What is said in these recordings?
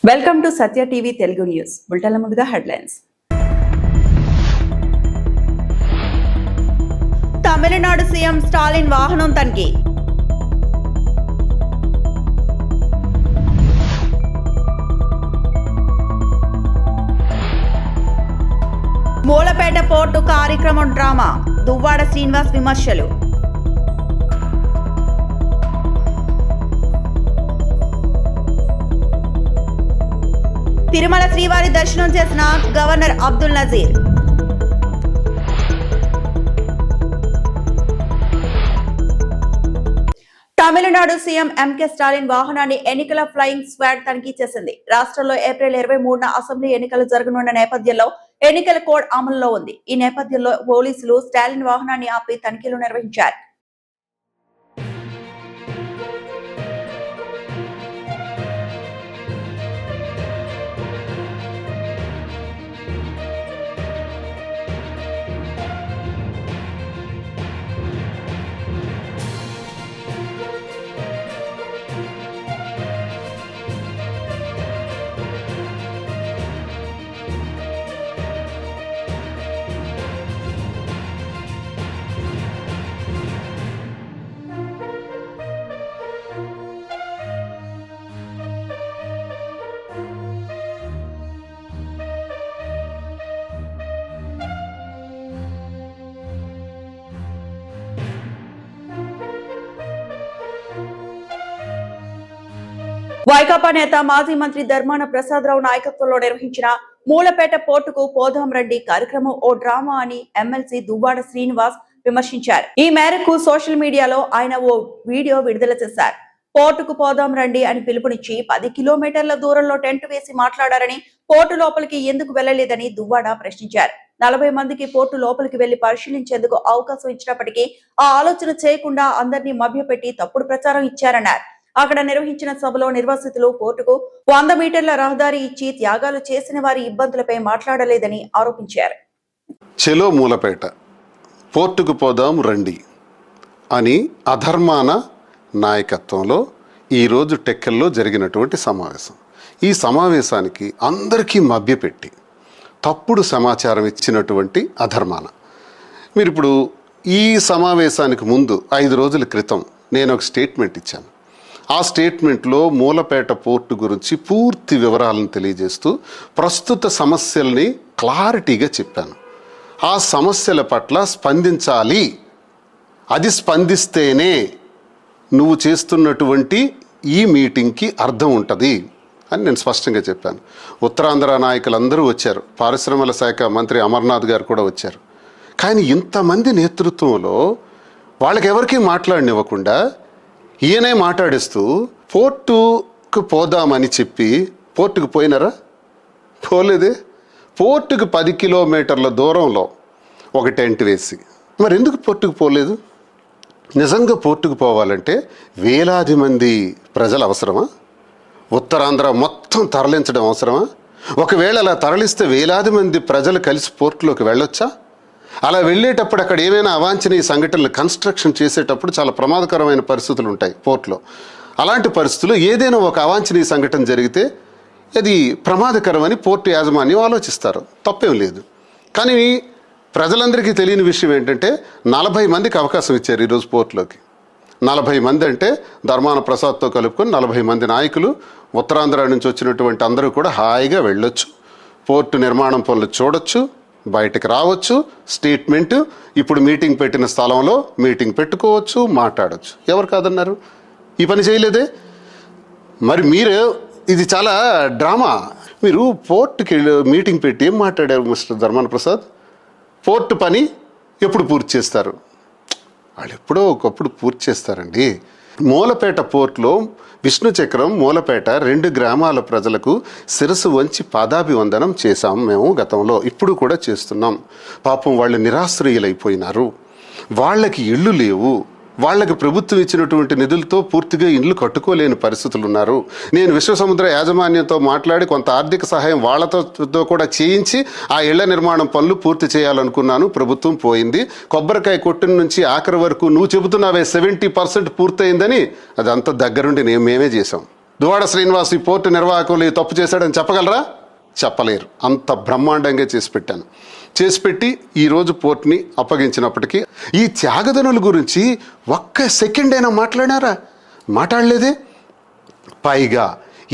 Welcome to Satya TV Telugu news బులెటిన్ల ముందుగా headlines. Tamil Nadu CM Stalin వాహనం తనిఖీ. మూలపేట పోర్టు కార్యక్రమం డ్రామా, దువ్వాడ శ్రీనివాస్ విమర్శలు. తిరుమల శ్రీవారి దర్శనం చేసిన governor Abdul Nazeer. Tamil Nadu CM MK Stalin వాహనాన్ని ఎన్నికల ఫ్లయింగ్ స్క్వాడ్ తనిఖీ చేసింది. రాష్ట్రంలో ఏప్రిల్ 23న అసెంబ్లీ ఎన్నికలు జరగనున్న నేపథ్యంలో ఎన్నికల కోడ్ అమలులో ఉంది. ఈ నేపథ్యంలో పోలీసులు స్టాలిన్ వాహనాన్ని ఆపి తనిఖీలు నిర్వహించారు. వైకాపా నేత మాజీ మంత్రి ధర్మాన ప్రసాదరావు నాయకత్వంలో నిర్వహించిన మూలపేట పోర్టుకు పోదాం రండి కార్యక్రమం ఓ డ్రామా అని ఎమ్మెల్సీ దువ్వాడ శ్రీనివాస్ విమర్శించారు. ఈ మేరకు సోషల్ మీడియాలో ఆయన ఓ వీడియో విడుదల చేశారు. పోర్టుకు పోదాం రండి అని పిలుపునిచ్చి 10 కిలోమీటర్ల దూరంలో టెంట్ వేసి మాట్లాడారని, పోర్టు లోపలికి ఎందుకు వెళ్లలేదని దువ్వాడ ప్రశ్నించారు. 40 మందికి పోర్టు లోపలికి వెళ్లి పరిశీలించేందుకు అవకాశం ఇచ్చినప్పటికీ ఆ ఆలోచన చేయకుండా అందరినీ మభ్యపెట్టి తప్పుడు ప్రచారం ఇచ్చారన్నారు. అక్కడ నిర్వహించిన సభలో నిర్వాసితులు పోర్టుకు 100 మీటర్ల రహదారి ఇచ్చి త్యాగాలు చేసిన వారి ఇబ్బందులపై మాట్లాడలేదని ఆరోపించారు. చెలో మూలపేట పోర్టుకు పోదాం రండి అని అధర్మాన నాయకత్వంలో ఈరోజు టెక్కల్లో జరిగినటువంటి సమావేశం. ఈ సమావేశానికి అందరికీ మభ్యపెట్టి తప్పుడు సమాచారం ఇచ్చినటువంటి అధర్మాన. మీరు ఇప్పుడు ఈ సమావేశానికి ముందు 5 రోజుల క్రితం నేను ఒక స్టేట్మెంట్ ఇచ్చాను. ఆ స్టేట్మెంట్లో మూలపేట పోర్టు గురించి పూర్తి వివరాలను తెలియజేస్తూ ప్రస్తుత సమస్యల్ని క్లారిటీగా చెప్పాను. ఆ సమస్యల పట్ల స్పందించాలి, అది స్పందిస్తేనే నువ్వు చేస్తున్నటువంటి ఈ మీటింగ్కి అర్థం ఉంటుంది అని నేను స్పష్టంగా చెప్పాను. ఉత్తరాంధ్ర నాయకులందరూ వచ్చారు, పారిశ్రమల శాఖ మంత్రి అమర్నాథ్ గారు కూడా వచ్చారు. కానీ ఇంతమంది నేతృత్వంలో వాళ్ళకి ఎవరికీ మాట్లాడనివ్వకుండా ఈయనే మాట్లాడిస్తూ పోర్టుకు పోదామని చెప్పి పోర్టుకు పోయినారా? పోలేదే. పోర్టుకు 10 కిలోమీటర్ల దూరంలో ఒక టెంట్ వేసి మరి ఎందుకు పోర్టుకు పోలేదు? నిజంగా పోర్టుకు పోవాలంటే వేలాది మంది ప్రజలు అవసరమా? ఉత్తరాంధ్ర మొత్తం తరలించడం అవసరమా? ఒకవేళ అలా తరలిస్తే వేలాది మంది ప్రజలు కలిసి పోర్టులోకి వెళ్ళొచ్చా? అలా వెళ్ళేటప్పుడు అక్కడ ఏమైనా అవాంఛనీయ సంఘటనలు కన్స్ట్రక్షన్ చేసేటప్పుడు చాలా ప్రమాదకరమైన పరిస్థితులు ఉంటాయి పోర్టులో. అలాంటి పరిస్థితుల్లో ఏదైనా ఒక అవాంఛనీయ సంఘటన జరిగితే అది ప్రమాదకరమని పోర్టు యాజమాన్యం ఆలోచిస్తారు, తప్పేం లేదు. కానీ ప్రజలందరికీ తెలియని విషయం ఏంటంటే 40 మందికి అవకాశం ఇచ్చారు ఈరోజు పోర్టులోకి. 40 మంది అంటే ధర్మాన ప్రసాద్తో కలుపుకొని 40 మంది నాయకులు ఉత్తరాంధ్ర నుంచి వచ్చినటువంటి అందరూ కూడా హాయిగా వెళ్ళొచ్చు, పోర్టు నిర్మాణం పనులు చూడొచ్చు, బయటకు రావచ్చు, స్టేట్మెంట్ ఇప్పుడు మీటింగ్ పెట్టిన స్థలంలో మీటింగ్ పెట్టుకోవచ్చు, మాట్లాడవచ్చు. ఎవరు కాదన్నారు? ఈ పని చేయలేదే. మరి మీరు ఇది చాలా డ్రామా. మీరు పోర్టుకి వెళ్ళి మీటింగ్ పెట్టి ఏం మాట్లాడారు మిస్టర్ ధర్మాన ప్రసాద్? పోర్టు పని ఎప్పుడు పూర్తి చేస్తారు? వాళ్ళు ఎప్పుడో ఒకప్పుడు పూర్తి చేస్తారండి. మూలపేట పోర్టులో విష్ణు చక్రం మూలపేట 2 గ్రామాల ప్రజలకు శిరస్సు వంచి పాదాభివందనం చేశాం మేము గతంలో, ఇప్పుడు కూడా చేస్తున్నాం. పాపం వాళ్ళు నిరాశ్రయులైపోయినారు, వాళ్ళకి ఇళ్ళు లేవు, వాళ్ళకి ప్రభుత్వం ఇచ్చినటువంటి నిధులతో పూర్తిగా ఇండ్లు కట్టుకోలేని పరిస్థితులు ఉన్నారు. నేను విశ్వసముద్ర యాజమాన్యంతో మాట్లాడి కొంత ఆర్థిక సహాయం వాళ్ళతో కూడా చేయించి ఆ ఇళ్ల నిర్మాణం పనులు పూర్తి చేయాలనుకున్నాను. ప్రభుత్వం పోయింది. కొబ్బరికాయ కొట్టిన నుంచి ఆఖరి వరకు నువ్వు చెబుతున్నావే 70% పూర్తయిందని, అదంతా దగ్గరుండి మేమే చేసాం. దువ్వాడ శ్రీనివాస్ ఈ పోర్టు నిర్వాహకులు ఈ తప్పు చేశాడని చెప్పగలరా? చెప్పలేరు. అంత బ్రహ్మాండంగా చేసి పెట్టి ఈరోజు పోర్ట్ని అప్పగించినప్పటికీ ఈ త్యాగదనుల గురించి ఒక్క సెకండ్ అయినా మాట్లాడారా? మాట్లాడలేదే. పైగా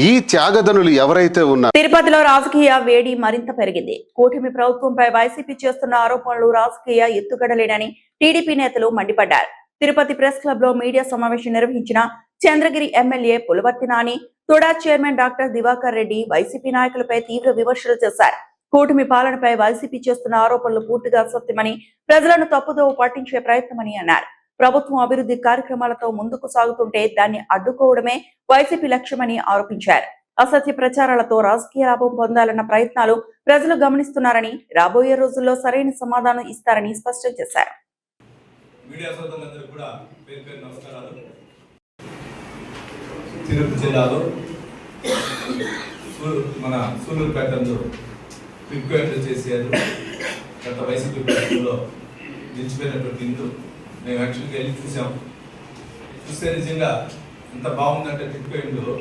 ఈ త్యాగదనులు ఎవరైతే ఉన్నారో తిరుపతిలో రాజకీయ వేడి మరింత పెరిగింది. కూటమి ప్రభుత్వంపై వైసీపీ చేస్తున్న ఆరోపణలు రాజకీయ ఎత్తుగడలేనని టీడీపీ నేతలు మండిపడ్డారు. తిరుపతి ప్రెస్ క్లబ్ లో మీడియా సమావేశం నిర్వహించిన Chandragiri MLA Pulivarthi Nani, TUDA chairman doctor Divakar Reddy YCP నాయకులపై తీవ్ర విమర్శలు చేశారు. కూటమి పాలనపై వైసీపీ చేస్తున్న ఆరోపణలు పూర్తిగా అసత్యమని, ప్రజలను తప్పుదోవ పట్టించే ప్రయత్నమని అన్నారు. ప్రభుత్వం అభివృద్ధి కార్యక్రమాలతో ముందుకు సాగుతుంటే దాన్ని అడ్డుకోవడమే వైసీపీ లక్ష్యమని ఆరోపించారు. అసత్య ప్రచారాలతో రాజకీయ లాభం పొందాలన్న ప్రయత్నాలు ప్రజలు గమనిస్తున్నారని, రాబోయే రోజుల్లో సరైన సమాధానం ఇస్తారని స్పష్టం చేశారు. తిరుపతి జిల్లాలో మన సూలూరుపేటలో రిక్వైర్మెంట్ చేశారు. గత వైసీపీ ప్రభుత్వంలో నిలిచిపోయినటువంటి ఇల్లు మేము యాక్చువల్గా వెళ్ళి చూస్తే నిజంగా ఎంత బాగుందంటే రిక్వైర్మెంట్లో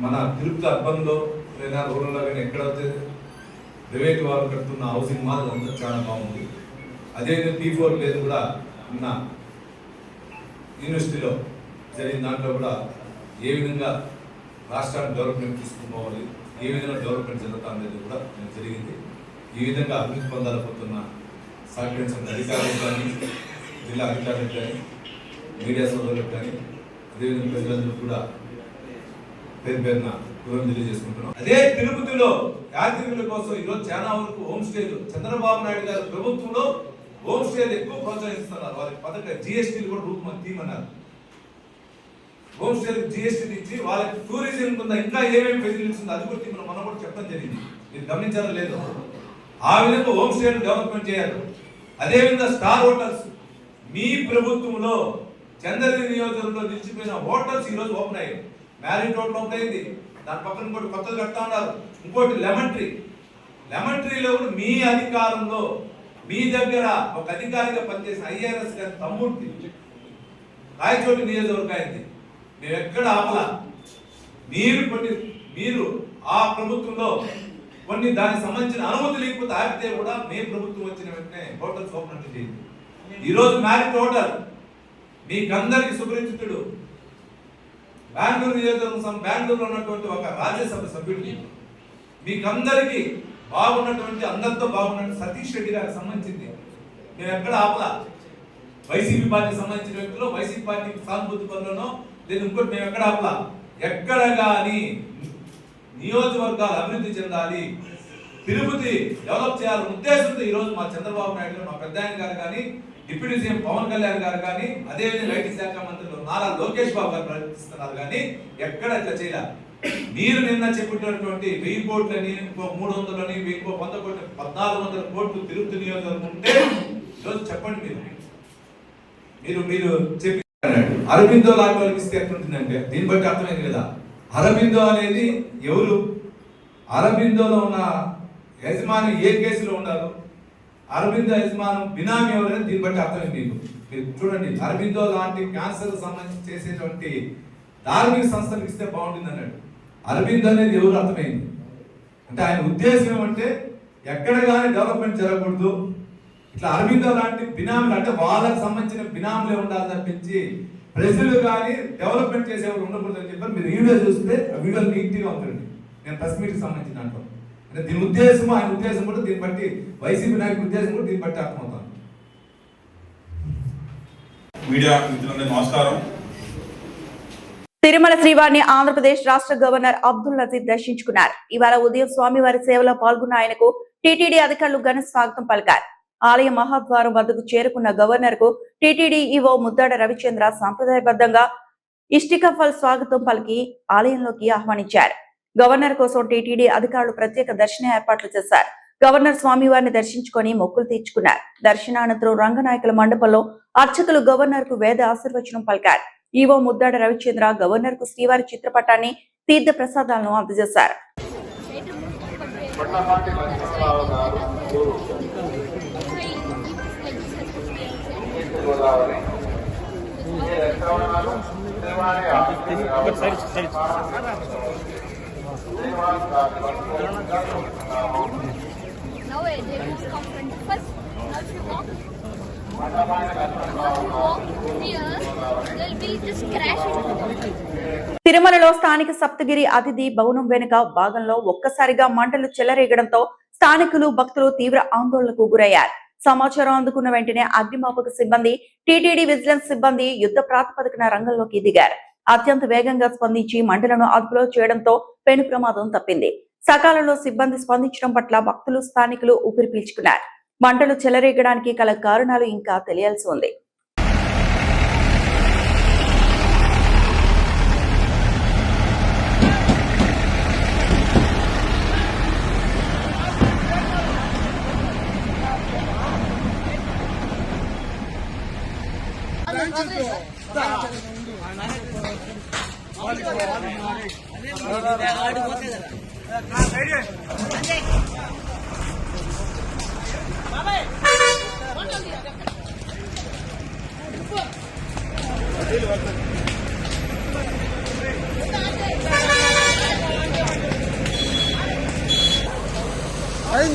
మన తిరుపతి అర్బన్లో లేదా రూరల్లో కానీ ఎక్కడైతే ప్రైవేట్ వాళ్ళు కడుతున్న హౌసింగ్ మాల్ అంతా చాలా బాగుంది. అదేవిధంగా P4 లేదు కూడా ఉన్న యూనివర్సిటీలో జరిగిన దాంట్లో కూడా ఏ విధంగా రాష్ట్రాన్ని డెవలప్మెంట్ తీసుకుపోవాలి, ఏ విధంగా డెవలప్మెంట్ జరుగుతా అనేది కూడా జరిగింది. ఈ విధంగా అభివృద్ధి పొందాలనుకుంటున్న సహకరించిన అధికారులకు కానీ, జిల్లా అధికారులకు కానీ, మీడియా సోదరులకు కానీ, అదేవిధంగా ప్రజలందరూ కూడా పేరున వివరణ తెలియజేసుకుంటున్నాం. అదే తిరుపతిలో యాత్రికుల కోసం ఈరోజు చాలా వరకు హోమ్ స్టేలు చంద్రబాబు నాయుడు గారి ప్రభుత్వంలో హోమ్ స్టేలు ఎక్కువ ప్రోత్సహిస్తున్నారు. వారి పథక GSTలు కూడా రూపం తీయమన్నారు. హోమ్ స్టే GST ఇచ్చి వాళ్ళకి టూరిజం కింద ఇంకా ఏమేమి ఫెసిలిటీస్ ఉందో అది కూడా మనం కూడా చెప్పడం జరిగింది. మీరు గమనించారో లేదో. ఆ విధంగా హోమ్ స్టేలు డెవలప్మెంట్ చేయాలి. అదేవిధంగా స్టార్ హోటల్స్ మీ ప్రభుత్వంలో చంద్రగిరి నియోజకవర్గంలో నిలిచిపోయిన హోటల్స్ ఈరోజు ఓపెన్ అయ్యాయి. మ్యారిట్ హోటల్ ఓపెన్ అయింది. దాని పక్కన ఇంకోటి కొత్తది కడతా ఉన్నారు. ఇంకోటి లెమన్ ట్రీలో కూడా మీ అధికారంలో మీ దగ్గర ఒక అధికారిగా పనిచేసిన IRS గారి తమ్ముడికి రాయచోటి నియోజకవర్గం అయింది. మేము ఎక్కడ ఆపలా. మీరు ఆ ప్రభుత్వంలో కొన్ని దానికి సంబంధించిన అనుమతి లేకపోతే ఆపితే కూడా మే ప్రభుత్వం వచ్చిన వెంటనే హోటల్స్ ఓపెన్ చేయండి. ఈరోజు మ్యారిట్ హోటల్ మీకందరికి సుపరిచితుడు. బెంగళూరు నియోజకవర్గం బెంగళూరులో ఉన్నటువంటి ఒక రాజ్యసభ సభ్యుడికి మీకందరికి బాగున్నటువంటి అందరితో బాగున్నట్టు సతీష్ రెడ్డి గారికి సంబంధించింది. మేము ఎక్కడ ఆపలా. వైసీపీ పార్టీకి సంబంధించిన వ్యక్తులు వైసీపీ పార్టీకి సానుభూతి పనులను లేదు ఇంకోటి మేము ఎక్కడ ఆపలా. ఎక్కడ కానీ నియోజకవర్గాలు అభివృద్ధి చెందాలి, తిరుపతి డెవలప్ చేయాలనే ఉద్దేశంతో ఈరోజు మా చంద్రబాబు నాయుడు గారు, మా పెద్ద ఆయన గారు కానీ, డిప్యూటీ సీఎం పవన్ కళ్యాణ్ గారు కానీ, అదేవిధంగా ఐటీ శాఖ మంత్రులు నారా లోకేష్ బాబు గారు ప్రయత్నిస్తున్నారు. కానీ ఎక్కడ ఇట్లా చేయాల. మీరు నిన్న చెప్పినటువంటి 1000 కోట్లని, ఇంకో 300లని, ఇంకో 100 కోట్లు, 1400 కోట్లు తిరుపతి నియోజకవర్గం ఉంటే ఈరోజు చెప్పండి. మీరు చెప్పి అరబిందో లాంటి వాళ్ళకి ఇస్తే ఎట్లుంటుందంటే దీన్ని బట్టి అర్థమైంది కదా. అరబిందో అనేది ఎవరు? అరబిందోలో ఉన్న యజమాని ఏ కేసులో ఉన్నారు? అరబిందో యజమానం బినామీ ఎవరైనా దీన్ని బట్టి అర్థమైంది. మీరు చూడండి, అరబిందో లాంటి క్యాన్సర్ సంబంధించి చేసేటువంటి ధార్మిక సంస్థలకు ఇస్తే బాగుంటుంది అన్నాడు. అరబిందో అనేది ఎవరు అర్థమైంది. అంటే ఆయన ఉద్దేశం ఏమంటే ఎక్కడ కానీ డెవలప్మెంట్ జరగకూడదు, ఇట్లా అరబిందో లాంటి బినామీలు అంటే వాళ్ళకి సంబంధించిన బినామీలే ఉండాలి తప్పించి ప్రజలు కానీ డెవలప్మెంట్ చేసేవాళ్ళు ఉండకూడదు అని చెప్పారు. మీరు వీడియో చూస్తే ఆ వీడియో నీట్గా ఉంటుంది. నేను ప్రెస్ మీట్కి సంబంధించిన దాంట్లో అంటే దీని ఉద్దేశం, ఆయన ఉద్దేశం కూడా దీన్ని బట్టి, వైసీపీ నాయకుల ఉద్దేశం కూడా దీన్ని బట్టి అర్థమవుతాను. మీడియా మిత్రులందరికీ నమస్కారం. తిరుమల శ్రీవారిని ఆంధ్రప్రదేశ్ రాష్ట్ర గవర్నర్ అబ్దుల్ నజీర్ దర్శించుకున్నారు. ఇవాళ ఉదయం స్వామివారి సేవలో పాల్గొన్న ఆయనకు టీటీడీ అధికారులు ఘన స్వాగతం పలికారు. ఆలయ మహాద్వారం వద్దకు చేరుకున్న గవర్నర్ కు టీటీడీ ఈవో ముద్దాడ రవిచంద్ర సంప్రదాయబద్ధంగా ఇష్టికఫల్ స్వాగతం పలికి ఆలయంలోకి ఆహ్వానించారు. గవర్నర్ కోసం టీటీడీ అధికారులు ప్రత్యేక దర్శన ఏర్పాట్లు చేశారు. గవర్నర్ స్వామివారిని దర్శించుకొని మొక్కులు తీర్చుకున్నారు. దర్శనానంతరం రంగనాయకుల మండపంలో అర్చకులు గవర్నర్ కు వేద ఆశీర్వచనం పలికారు. ఈవో ముద్దాడ రవిచంద్ర గవర్నర్ కు శ్రీవారి చిత్రపటాన్ని, తీర్థ ప్రసాదాలను అందజేశారు. No way, they won't come 21st. Now if you walk here, they'll be just crashing. తిరుమలలో స్థానిక సప్తగిరి అతిథి భవనం వెనుక భాగంలో ఒక్కసారిగా మంటలు చెలరేగడంతో స్థానికులు భక్తులు తీవ్ర ఆందోళనకు గురయ్యారు. సమాచారం అందుకున్న వెంటనే అగ్నిమాపక సిబ్బంది, టీటీడీ విజిలెన్స్ సిబ్బంది యుద్ధ ప్రాతిపదికన రంగంలోకి దిగారు. అత్యంత వేగంగా స్పందించి మంటలను అదుపులో చేయడంతో పెను ప్రమాదం తప్పింది. సకాలంలో సిబ్బంది స్పందించడం పట్ల భక్తులు, స్థానికులు ఊపిరి పీల్చుకున్నారు. మంటలు చెలరేగడానికి గల కారణాలు ఇంకా తెలియాల్సి ఉంది.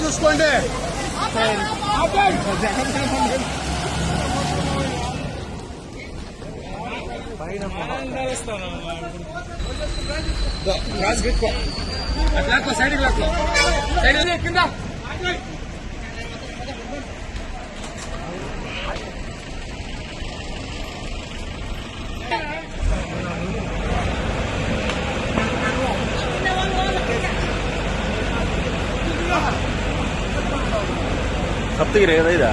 చూసుకోండి. కింద సప్తగిరి కదా ఇదా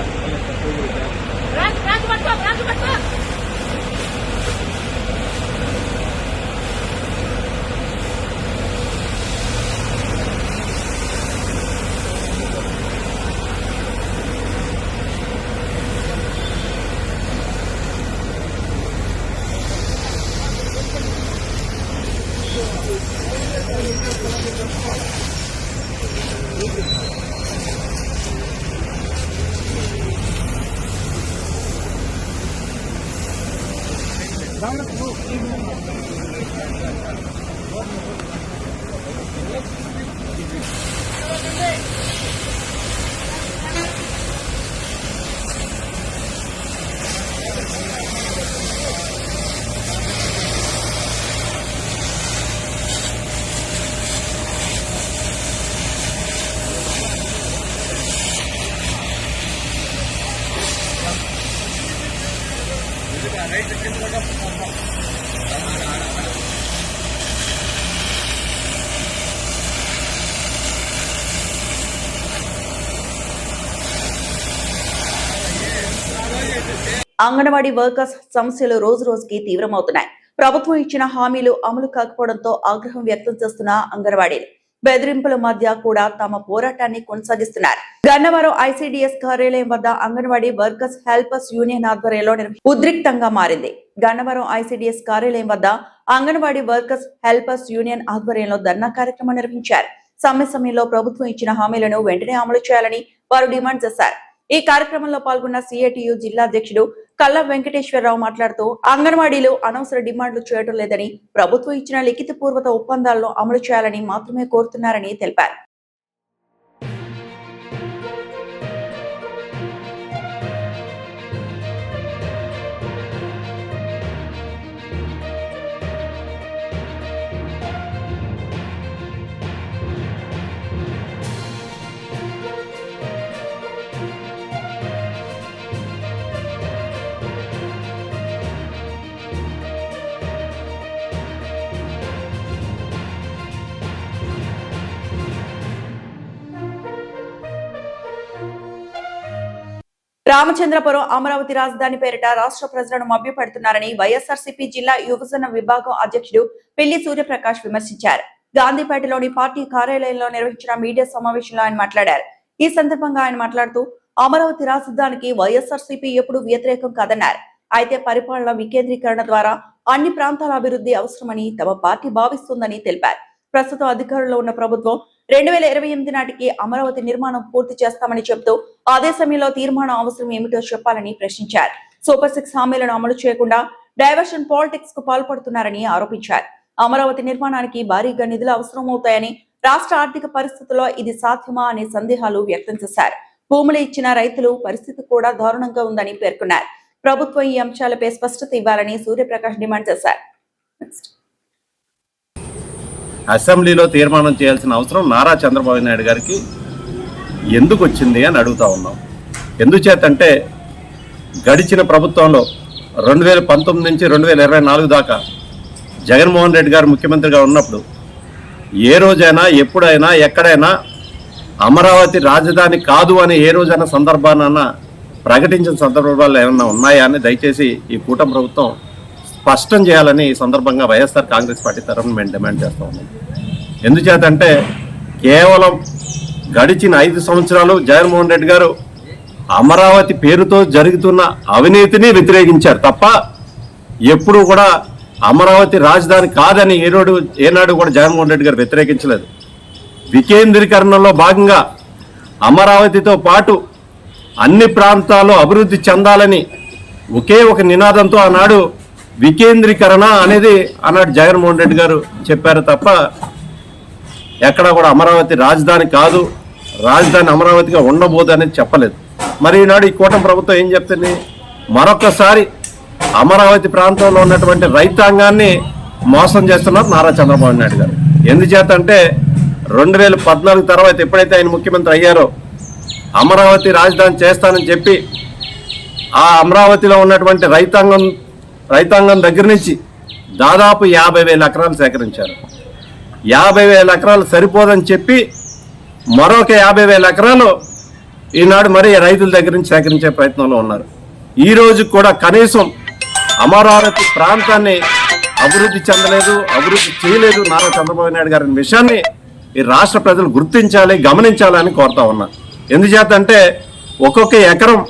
అంగన్వాడీ వర్కర్స్ సమస్యలు రోజు రోజుకి తీవ్రమవుతున్నాయి. ప్రభుత్వం ఇచ్చిన హామీలు అమలు కాకపోవడంతో ఆగ్రహం వ్యక్తం చేస్తున్న అంగన్వాడీలు బెదిరింపుల మధ్య కూడా తమ పోరాటాన్ని కొనసాగిస్తున్నారు. గన్నవరం ఐసిడిఎస్ కార్యాలయం వద్ద అంగన్వాడీ వర్కర్స్ హెల్పర్స్ యూనియన్ ఆధ్వర్యంలో ఉద్రిక్తంగా మారింది. గన్నవరం ఐసిడిఎస్ కార్యాలయం వద్ద అంగన్వాడీ వర్కర్స్ హెల్పర్స్ యూనియన్ ఆధ్వర్యంలో ధర్నా కార్యక్రమం నిర్వహించారు. సమ్మె సమయంలో ప్రభుత్వం ఇచ్చిన హామీలను వెంటనే అమలు చేయాలని వారు డిమాండ్ చేశారు. ఈ కార్యక్రమంలో పాల్గొన్న సిఐటియు జిల్లా అధ్యక్షుడు కల్లా వెంకటేశ్వరరావు మాట్లాడుతూ అంగన్వాడీలు అనవసర డిమాండ్లు చేయడం లేదని, ప్రభుత్వం ఇచ్చిన లిఖిత పూర్వక ఒప్పందాలను అమలు చేయాలని మాత్రమే కోరుతున్నారని తెలిపారు. రామచంద్రపురం అమరావతి రాజధాని పేరిట రాష్ట్ర ప్రజలను మభ్యపెడుతున్నారని వైఎస్ఆర్సీపీ జిల్లా యువజన విభాగం అధ్యక్షుడు పిల్లి సూర్యప్రకాష్ విమర్శించారు. గాంధీపేటలోని పార్టీ కార్యాలయంలో నిర్వహించిన మీడియా సమావేశంలో ఆయన మాట్లాడారు. ఈ సందర్భంగా ఆయన మాట్లాడుతూ అమరావతి రాజధానికి వైఎస్ఆర్సీపీ ఎప్పుడూ వ్యతిరేకం కాదన్నారు. అయితే పరిపాలన వికేంద్రీకరణ ద్వారా అన్ని ప్రాంతాల అభివృద్ధి అవసరమని తమ పార్టీ భావిస్తుందని తెలిపారు. ప్రస్తుతం అధికారంలో ఉన్న ప్రభుత్వం 2028 నాటికి అమరావతి నిర్మాణం పూర్తి చేస్తామని చెబుతూ అదే సమయంలో తీర్మానం అవసరం ఏమిటో చెప్పాలని ప్రశ్నించారు. సూపర్ 6 హామీలను అమలు చేయకుండా డైవర్షన్ పాలిటిక్స్ కు పాల్పడుతున్నారని ఆరోపించారు. అమరావతి నిర్మాణానికి భారీగా నిధులు అవసరమవుతాయని, రాష్ట్ర ఆర్థిక పరిస్థితుల్లో ఇది సాధ్యమా అనే సందేహాలు వ్యక్తం చేశారు. భూములు ఇచ్చిన రైతులు పరిస్థితి కూడా దారుణంగా ఉందని పేర్కొన్నారు. ప్రభుత్వం ఈ అంశాలపై స్పష్టత ఇవ్వాలని సూర్యప్రకాష్ డిమాండ్ చేశారు. అసెంబ్లీలో తీర్మానం చేయాల్సిన అవసరం నారా చంద్రబాబు నాయుడు గారికి ఎందుకు వచ్చింది అని అడుగుతా ఉన్నాం. ఎందుచేతంటే గడిచిన ప్రభుత్వంలో 2019 నుంచి 2024 దాకా జగన్మోహన్ రెడ్డి గారు ముఖ్యమంత్రిగా ఉన్నప్పుడు ఏ రోజైనా ఎప్పుడైనా ఎక్కడైనా అమరావతి రాజధాని కాదు అని ఏ రోజైనా సందర్భాన ప్రకటించిన సందర్భాలు ఏమన్నా ఉన్నాయా అని దయచేసి ఈ కూటమి ప్రభుత్వం స్పష్టం చేయాలని ఈ సందర్భంగా వైఎస్ఆర్ కాంగ్రెస్ పార్టీ తరఫున మేము డిమాండ్ చేస్తూ ఉన్నాం. ఎందుచేతంటే కేవలం గడిచిన 5 సంవత్సరాలు జగన్మోహన్ రెడ్డి గారు అమరావతి పేరుతో జరుగుతున్న అవినీతిని వ్యతిరేకించారు తప్ప ఎప్పుడూ కూడా అమరావతి రాజధాని కాదని ఏనాడు కూడా జగన్మోహన్ రెడ్డి గారు వ్యతిరేకించలేదు. వికేంద్రీకరణలో భాగంగా అమరావతితో పాటు అన్ని ప్రాంతాల్లో అభివృద్ధి చెందాలని ఒకే ఒక నినాదంతో ఆనాడు వికేంద్రీకరణ అనేది ఆనాడు జగన్మోహన్ రెడ్డి గారు చెప్పారు తప్ప ఎక్కడా కూడా అమరావతి రాజధాని కాదు, రాజధాని అమరావతిగా ఉండబోదు అనేది చెప్పలేదు. మరి ఈనాడు ఈ కూటమి ప్రభుత్వం ఏం చెప్తుంది? మరొకసారి అమరావతి ప్రాంతంలో ఉన్నటువంటి రైతాంగాన్ని మోసం చేస్తున్నారు నారా చంద్రబాబు నాయుడు గారు. ఎందుచేతంటే 2014 తర్వాత ఎప్పుడైతే ఆయన ముఖ్యమంత్రి అయ్యారో అమరావతి రాజధాని చేస్తానని చెప్పి ఆ అమరావతిలో ఉన్నటువంటి రైతాంగం దగ్గర నుంచి దాదాపు 50,000 ఎకరాలు సేకరించారు. 50,000 ఎకరాలు సరిపోదని చెప్పి మరొక 50,000 ఎకరాలు ఈనాడు మరి రైతుల దగ్గర నుంచి సేకరించే ప్రయత్నంలో ఉన్నారు. ఈ రోజు కూడా కనీసం అమరావతి ప్రాంతాన్ని అభివృద్ధి చెందలేదు, అభివృద్ధి చేయలేదు నారా చంద్రబాబు నాయుడు గారి విషయాన్ని ఈ రాష్ట్ర ప్రజలు గుర్తించాలి, గమనించాలని కోరుతా ఉన్నా. ఎందుచేతంటే ఒక్కొక్క ఎకరం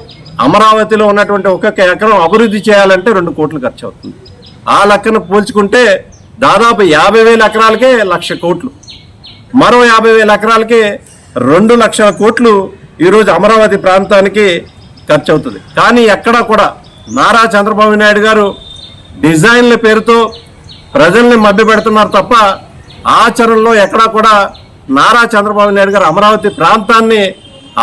అమరావతిలో ఉన్నటువంటి ఒక్కొక్క ఎకరం అభివృద్ధి చేయాలంటే 2 కోట్లు ఖర్చు అవుతుంది. ఆ లెక్కను పోల్చుకుంటే దాదాపు 50,000 ఎకరాలకే 1,00,000 కోట్లు, మరో 50,000 ఎకరాలకే 2 లక్షల కోట్లు ఈరోజు అమరావతి ప్రాంతానికి ఖర్చు అవుతుంది. కానీ ఎక్కడా కూడా నారా చంద్రబాబు నాయుడు గారు డిజైన్ల పేరుతో ప్రజల్ని మభ్యపెడుతున్నారు తప్ప ఆచరణలో ఎక్కడా కూడా నారా చంద్రబాబు నాయుడు గారు అమరావతి ప్రాంతాన్ని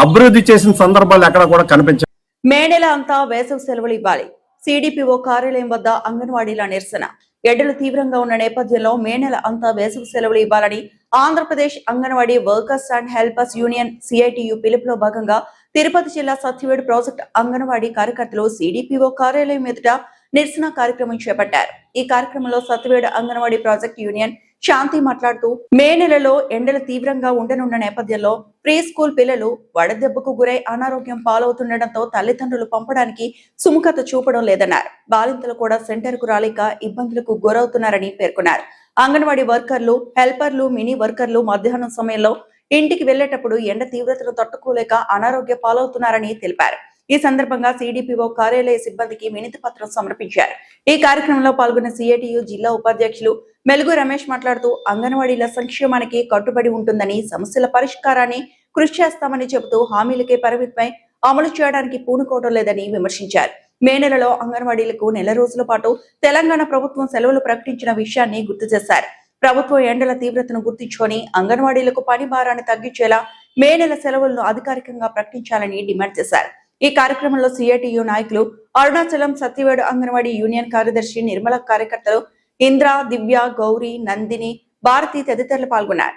అభివృద్ధి చేసిన సందర్భాలు ఎక్కడా కూడా కనిపించాయి. మే నెల అంతా వేసవి సెలవులు ఇవ్వాలి. సిడిపిఓ కార్యాలయం వద్ద అంగన్వాడీల నిరసన. ఎండలు తీవ్రంగా ఉన్న నేపథ్యంలో మే నెల అంతా వేసవి సెలవులు ఇవ్వాలని Andhra Pradesh anganwadi workers and helpers union CITU పిలుపులో భాగంగా తిరుపతి జిల్లా సత్యవేడు ప్రాజెక్ట్ అంగన్వాడీ కార్యకర్తలు సిడిపిఓ కార్యాలయం ఎదుట నిరసన కార్యక్రమం చేపట్టారు. ఈ కార్యక్రమంలో సత్యవేడు అంగన్వాడీ ప్రాజెక్ట్ యూనియన్ శాంతి మాట్లాడుతూ మే నెలలో ఎండలు తీవ్రంగా ఉండనున్న నేపథ్యంలో ప్రీ స్కూల్ పిల్లలు వడదెబ్బకు గురై అనారోగ్యం పాలవుతుండటంతో తల్లిదండ్రులు పంపడానికి సుముఖత చూపడం లేదన్నారు. బాలింతలు కూడా సెంటర్ కు రాలేక ఇబ్బందులకు గురవుతున్నారని పేర్కొన్నారు. అంగన్వాడీ వర్కర్లు, హెల్పర్లు, మినీ వర్కర్లు మధ్యాహ్నం సమయంలో ఇంటికి వెళ్లేటప్పుడు ఎండ తీవ్రతను తట్టుకోలేక అనారోగ్య పాలవుతున్నారని తెలిపారు. ఈ సందర్భంగా సిడిపిఓ కార్యాలయ సిబ్బందికి వినతి పత్రం సమర్పించారు. ఈ కార్యక్రమంలో పాల్గొన్న సిఐటియు జిల్లా ఉపాధ్యక్షులు మెలుగు రమేష్ మాట్లాడుతూ అంగన్వాడీల సంక్షేమానికి కట్టుబడి ఉంటుందని, సమస్యల పరిష్కారాన్ని కృషి చేస్తామని చెబుతూ హామీలకే పరిమితమై అమలు చేయడానికి పూనుకోవడం లేదని విమర్శించారు. మే నెలలో అంగన్వాడీలకు 1 రోజుల పాటు తెలంగాణ ప్రభుత్వం సెలవులు ప్రకటించిన విషయాన్ని గుర్తు చేశారు. ప్రభుత్వం ఎండల తీవ్రతను గుర్తించుకొని అంగన్వాడీలకు పని భారాన్ని తగ్గించేలా మే నెల సెలవులను అధికారికంగా ప్రకటించాలని డిమాండ్ చేశారు. ఈ కార్యక్రమంలో సిఐటియు నాయకులు అరుణాచలం, సత్యవేడు అంగన్వాడీ యూనియన్ కార్యదర్శి నిర్మల, కార్యకర్తలు ఇంద్ర, దివ్య, గౌరీ, నందిని, భారతి తదితరులు పాల్గొన్నారు.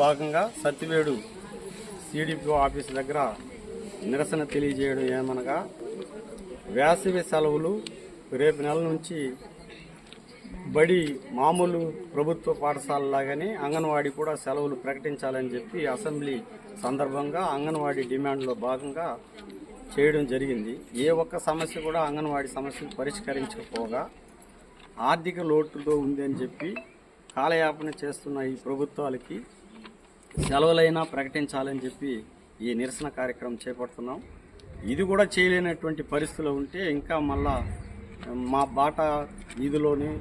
భాగంగా సత్యవేడు సిడిపిఓ ఆఫీస్ దగ్గర నిరసన తెలియజేయడం ఏమనగా, వేసవి సెలవులు రేపు నెల నుంచి బడి మామూలు ప్రభుత్వ పాఠశాల లాగానే అంగన్వాడీ కూడా సెలవులు ప్రకటించాలని చెప్పి అసెంబ్లీ సందర్భంగా అంగన్వాడీ డిమాండ్లో భాగంగా చేయడం జరిగింది. ఏ ఒక్క సమస్య కూడా అంగన్వాడీ సమస్యలు పరిష్కరించకపోగా ఆర్థిక లోటుతో ఉంది అని చెప్పి కాలయాపన చేస్తున్న ఈ ప్రభుత్వాలకి సెలవులైనా ప్రకటించాలని చెప్పి ఈ నిరసన కార్యక్రమం చేపడుతున్నాం. ఇది కూడా చేయలేనటువంటి పరిస్థితులు ఉంటే ఇంకా మళ్ళా మా బాట వీధిలోని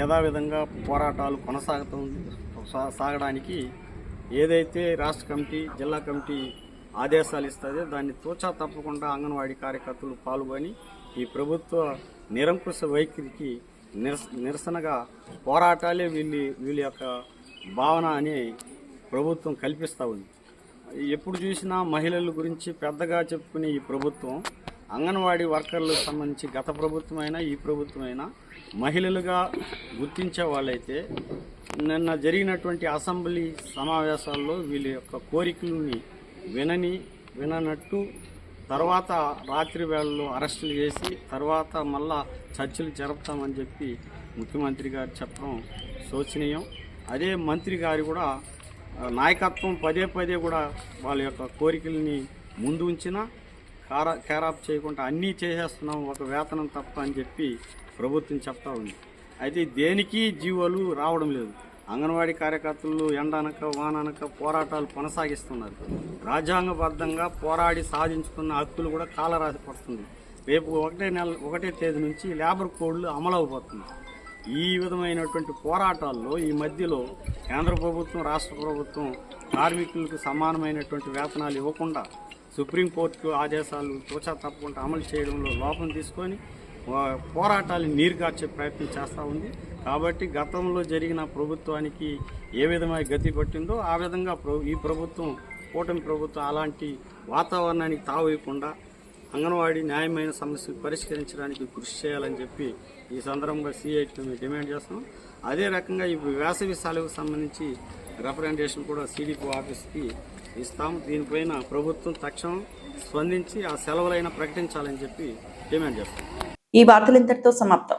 యథావిధంగా పోరాటాలు సాగడానికి ఏదైతే రాష్ట్ర కమిటీ, జిల్లా కమిటీ ఆదేశాలు ఇస్తుందో దాన్ని తూచా తప్పకుండా అంగన్వాడీ కార్యకర్తలు పాల్గొని ఈ ప్రభుత్వ నిరంకుశ వైఖరికి నిరసనగా పోరాటాలే వీళ్ళ యొక్క భావన అని ప్రభుత్వం కల్పిస్తూ ఉంది. ఎప్పుడు చూసినా మహిళల గురించి పెద్దగా చెప్పుకునే ఈ ప్రభుత్వం అంగన్వాడీ వర్కర్లకు సంబంధించి గత ప్రభుత్వమైనా ఈ ప్రభుత్వమైనా మహిళలుగా గుర్తించే వాళ్ళైతే నిన్న జరిగినటువంటి అసెంబ్లీ సమావేశాల్లో వీళ్ళ యొక్క కోరికలని విననట్టు తర్వాత రాత్రి వేళల్లో అరెస్టులు చేసి తర్వాత మళ్ళా చర్చలు జరుపుతామని చెప్పి ముఖ్యమంత్రి గారు చెప్పడం శోచనీయం. అదే మంత్రి గారు కూడా నాయకత్వం పదే కూడా వాళ్ళ యొక్క కోరికల్ని ముందు ఉంచినా ఖరాబ్ చేయకుండా అన్నీ చేసేస్తున్నాం ఒక వేతనం తప్ప అని చెప్పి ప్రభుత్వం చెప్తా ఉంది. అయితే దేనికి జీవోలు రావడం లేదు. అంగన్వాడీ కార్యకర్తలు ఎండనక వాననక పోరాటాలు కొనసాగిస్తున్నారు. రాజ్యాంగబద్ధంగా పోరాడి సాధించుకున్న హక్కులు కూడా కాలరాసి పడుతుంది. రేపు 1వ తేదీ నుంచి లేబర్ కోడ్లు అమలు అవబోతుంది. ఈ విధమైనటువంటి పోరాటాల్లో ఈ మధ్యలో కేంద్ర ప్రభుత్వం రాష్ట్ర ప్రభుత్వం కార్మికులకు సమానమైనటువంటి వేతనాలు ఇవ్వకుండా సుప్రీంకోర్టు ఆదేశాలు తోచా తప్పకుండా అమలు చేయడంలో లోపం తీసుకొని పోరాటాలు నీరుగార్చే ప్రయత్నం చేస్తూ ఉంది. కాబట్టి గతంలో జరిగిన ప్రభుత్వానికి ఏ విధమైన గతి పట్టిందో ఆ విధంగా ఈ ప్రభుత్వం కూటమి ప్రభుత్వం అలాంటి వాతావరణానికి తావేయకుండా అంగన్వాడీ న్యాయమైన సమస్యలు పరిష్కరించడానికి కృషి చేయాలని చెప్పి ఈ సందర్భంగా సిఐటి డిమాండ్ చేస్తాం. అదే రకంగా ఈ వేసవి సెలవుకు సంబంధించి రిప్రజెంటేషన్ కూడా సిడిపి ఆఫీస్కి ఇస్తాం. దీనిపైన ప్రభుత్వం తక్షణం స్పందించి ఆ సెలవులైనా ప్రకటించాలని చెప్పి డిమాండ్ చేస్తాం. ఈ వార్తలు ఇంతటితో సమాప్తం.